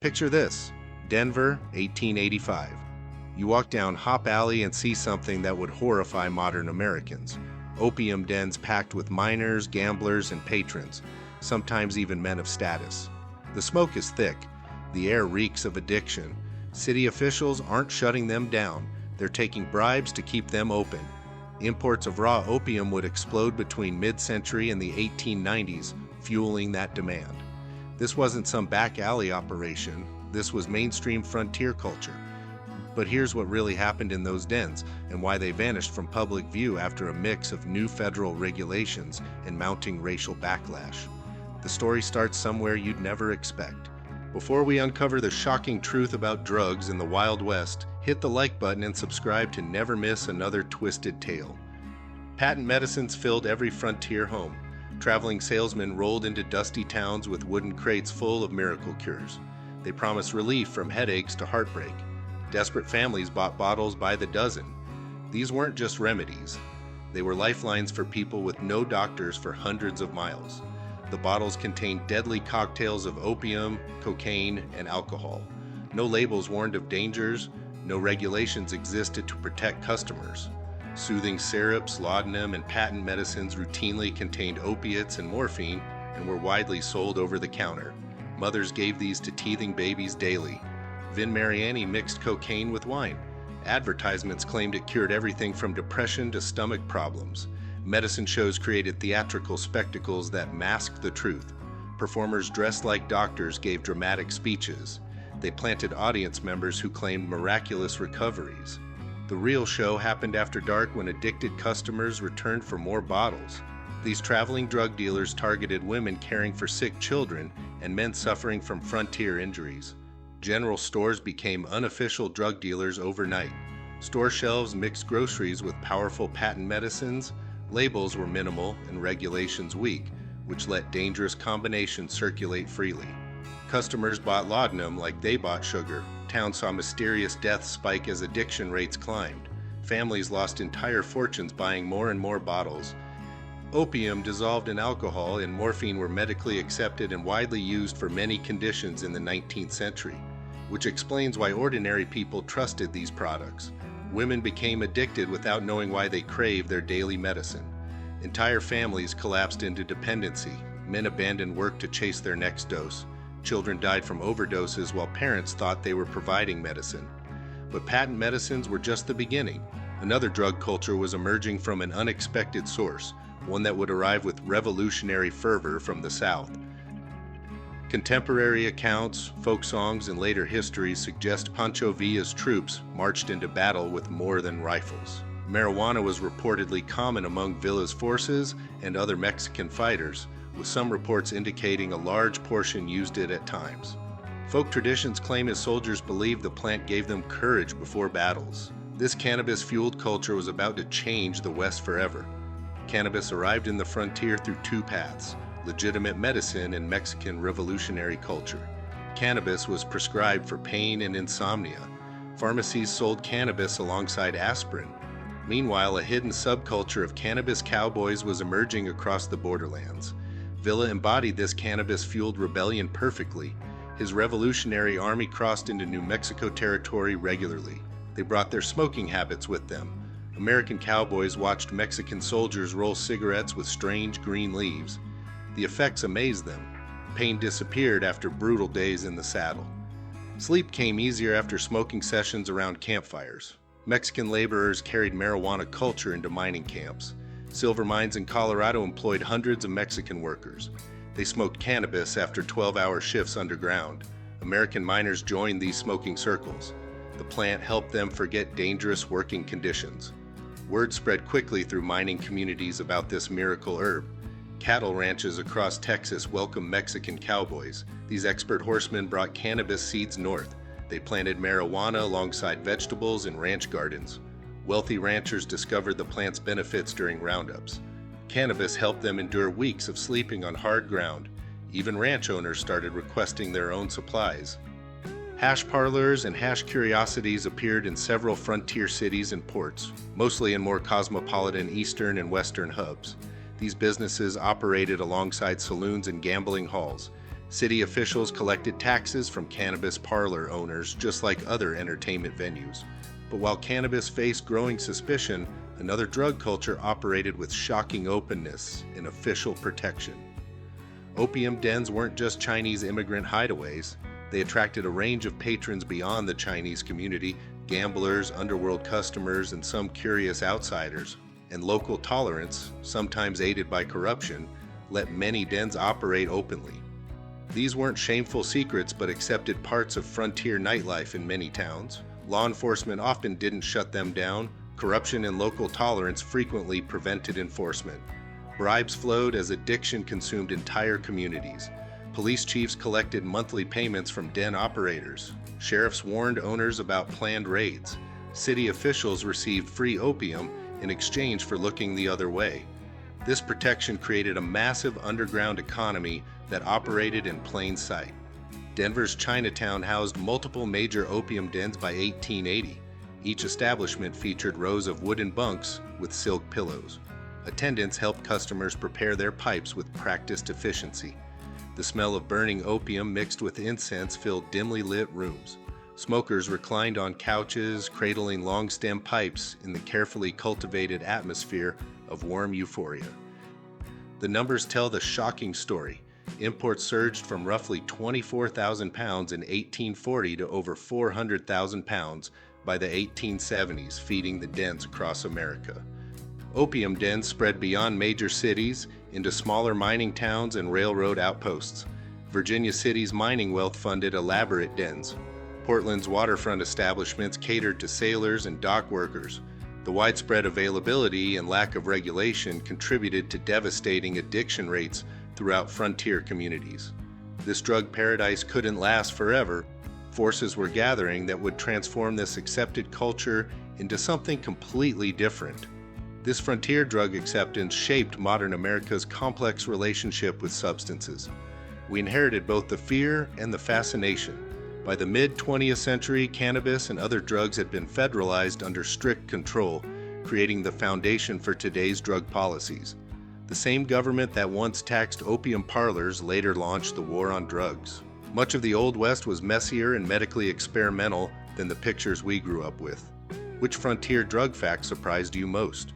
Picture this: Denver, 1885. You walk down Hop Alley and see something that would horrify modern Americans. Opium dens packed with miners, gamblers, and patrons, sometimes even men of status. The smoke is thick. The air reeks of addiction. City officials aren't shutting them down. They're taking bribes to keep them open. Imports of raw opium would explode between mid-century and the 1890s, fueling that demand. This wasn't some back alley operation. This was mainstream frontier culture. But here's what really happened in those dens and why they vanished from public view after a mix of new federal regulations and mounting racial backlash. The story starts somewhere you'd never expect. Before we uncover the shocking truth about drugs in the Wild West, hit the like button and subscribe to never miss another twisted tale. Patent medicines filled every frontier home. Traveling salesmen rolled into dusty towns with wooden crates full of miracle cures. They promised relief from headaches to heartbreak. Desperate families bought bottles by the dozen. These weren't just remedies. They were lifelines for people with no doctors for hundreds of miles. The bottles contained deadly cocktails of opium, cocaine, and alcohol. No labels warned of dangers. No regulations existed to protect customers. Soothing syrups, laudanum, and patent medicines routinely contained opiates and morphine and were widely sold over the counter. Mothers gave these to teething babies daily. Vin Mariani mixed cocaine with wine. Advertisements claimed it cured everything from depression to stomach problems. Medicine shows created theatrical spectacles that masked the truth. Performers dressed like doctors gave dramatic speeches. They planted audience members who claimed miraculous recoveries. The real show happened after dark when addicted customers returned for more bottles. These traveling drug dealers targeted women caring for sick children and men suffering from frontier injuries. General stores became unofficial drug dealers overnight. Store shelves mixed groceries with powerful patent medicines. Labels were minimal and regulations weak, which let dangerous combinations circulate freely. Customers bought laudanum like they bought sugar. Towns saw mysterious deaths spike as addiction rates climbed. Families lost entire fortunes buying more and more bottles. Opium dissolved in alcohol and morphine were medically accepted and widely used for many conditions in the 19th century, which explains why ordinary people trusted these products. Women became addicted without knowing why they craved their daily medicine. Entire families collapsed into dependency. Men abandoned work to chase their next dose. Children died from overdoses while parents thought they were providing medicine. But patent medicines were just the beginning. Another drug culture was emerging from an unexpected source, one that would arrive with revolutionary fervor from the South. Contemporary accounts, folk songs, and later history suggest Pancho Villa's troops marched into battle with more than rifles. Marijuana was reportedly common among Villa's forces and other Mexican fighters, with some reports indicating a large portion used it at times. Folk traditions claim his soldiers believed the plant gave them courage before battles. This cannabis-fueled culture was about to change the West forever. Cannabis arrived in the frontier through two paths: legitimate medicine and Mexican revolutionary culture. Cannabis was prescribed for pain and insomnia. Pharmacies sold cannabis alongside aspirin. Meanwhile, a hidden subculture of cannabis cowboys was emerging across the borderlands. Villa embodied this cannabis-fueled rebellion perfectly. His revolutionary army crossed into New Mexico territory regularly. They brought their smoking habits with them. American cowboys watched Mexican soldiers roll cigarettes with strange green leaves. The effects amazed them. Pain disappeared after brutal days in the saddle. Sleep came easier after smoking sessions around campfires. Mexican laborers carried marijuana culture into mining camps. Silver mines in Colorado employed hundreds of Mexican workers. They smoked cannabis after 12-hour shifts underground. American miners joined these smoking circles. The plant helped them forget dangerous working conditions. Word spread quickly through mining communities about this miracle herb. Cattle ranches across Texas welcomed Mexican cowboys. These expert horsemen brought cannabis seeds north. They planted marijuana alongside vegetables in ranch gardens. Wealthy ranchers discovered the plant's benefits during roundups. Cannabis helped them endure weeks of sleeping on hard ground. Even ranch owners started requesting their own supplies. Hash parlors and hash curiosities appeared in several frontier cities and ports, mostly in more cosmopolitan eastern and western hubs. These businesses operated alongside saloons and gambling halls. City officials collected taxes from cannabis parlor owners just like other entertainment venues. But while cannabis faced growing suspicion, another drug culture operated with shocking openness and official protection. Opium dens weren't just Chinese immigrant hideaways. They attracted a range of patrons beyond the Chinese community, gamblers, underworld customers, and some curious outsiders. And local tolerance, sometimes aided by corruption, let many dens operate openly. These weren't shameful secrets but accepted parts of frontier nightlife in many towns. Law enforcement often didn't shut them down. Corruption and local tolerance frequently prevented enforcement. Bribes flowed as addiction consumed entire communities. Police chiefs collected monthly payments from den operators. Sheriffs warned owners about planned raids. City officials received free opium in exchange for looking the other way. This protection created a massive underground economy that operated in plain sight. Denver's Chinatown housed multiple major opium dens by 1880. Each establishment featured rows of wooden bunks with silk pillows. Attendants helped customers prepare their pipes with practiced efficiency. The smell of burning opium mixed with incense filled dimly lit rooms. Smokers reclined on couches, cradling long-stem pipes in the carefully cultivated atmosphere of warm euphoria. The numbers tell the shocking story. Imports surged from roughly 24,000 pounds in 1840 to over 400,000 pounds by the 1870s, feeding the dens across America. Opium dens spread beyond major cities into smaller mining towns and railroad outposts. Virginia City's mining wealth funded elaborate dens. Portland's waterfront establishments catered to sailors and dock workers. The widespread availability and lack of regulation contributed to devastating addiction rates throughout frontier communities. This drug paradise couldn't last forever. Forces were gathering that would transform this accepted culture into something completely different. This frontier drug acceptance shaped modern America's complex relationship with substances. We inherited both the fear and the fascination. By the mid-20th century, cannabis and other drugs had been federalized under strict control, creating the foundation for today's drug policies. The same government that once taxed opium parlors later launched the war on drugs. Much of the Old West was messier and medically experimental than the pictures we grew up with. Which frontier drug fact surprised you most?